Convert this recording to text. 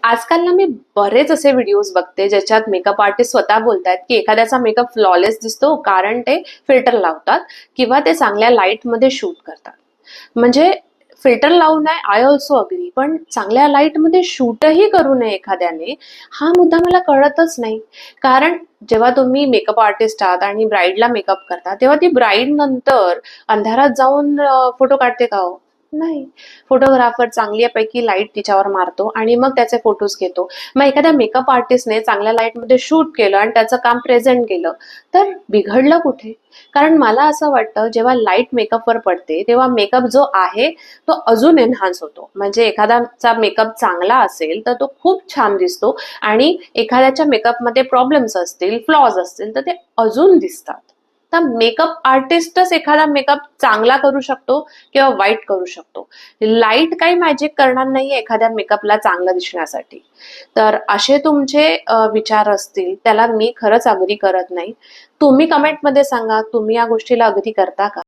आजकाल ना मी बरेच असे व्हिडिओज बघते ज्याच्यात मेकअप आर्टिस्ट स्वतः बोलतात की एखाद्याचा मेकअप फ्लॉलेस दिसतो कारण ते फिल्टर लावतात किंवा ते चांगल्या लाईट मध्ये शूट करतात. म्हणजे फिल्टर लावू नये, आय ऑल्सो अग्री, पण चांगल्या लाईट मध्ये शूटही करू नये एखाद्याने, हा मुद्दा मला कळतच नाही. कारण जेव्हा तुम्ही मेकअप आर्टिस्ट आहात आणि ब्राईडला मेकअप करता तेव्हा ती ब्राईड नंतर अंधारात जाऊन फोटो काढते का हो? नाही. फोटोग्राफर चांगल्यापैकी लाईट तिच्यावर मारतो आणि मग त्याचे फोटोज घेतो. मग एखाद्या मेकअप आर्टिस्टने चांगल्या लाईटमध्ये शूट केलं आणि त्याचं काम प्रेझेंट केलं तर बिघडलं कुठे? कारण मला असं वाटतं जेव्हा लाईट मेकअपवर पडते तेव्हा मेकअप जो आहे तो अजून एनहान्स होतो. म्हणजे एखाद्याचा मेकअप चांगला असेल तर तो खूप छान दिसतो आणि एखाद्याच्या मेकअपमध्ये प्रॉब्लेम्स असतील, फ्लॉज असतील तर ते अजून दिसतात. तर मेकअप आर्टिस्टच एखादा मेकअप चांगला करू शकतो किंवा वाईट करू शकतो. लाईट काही मॅजिक करणार नाही एखाद्या मेकअपला चांगलं दिसण्यासाठी. तर असे तुमचे विचार असतील त्याला मी खरंच अग्री करत नाही. तुम्ही कमेंटमध्ये सांगा, तुम्ही या गोष्टीला अग्री करता का?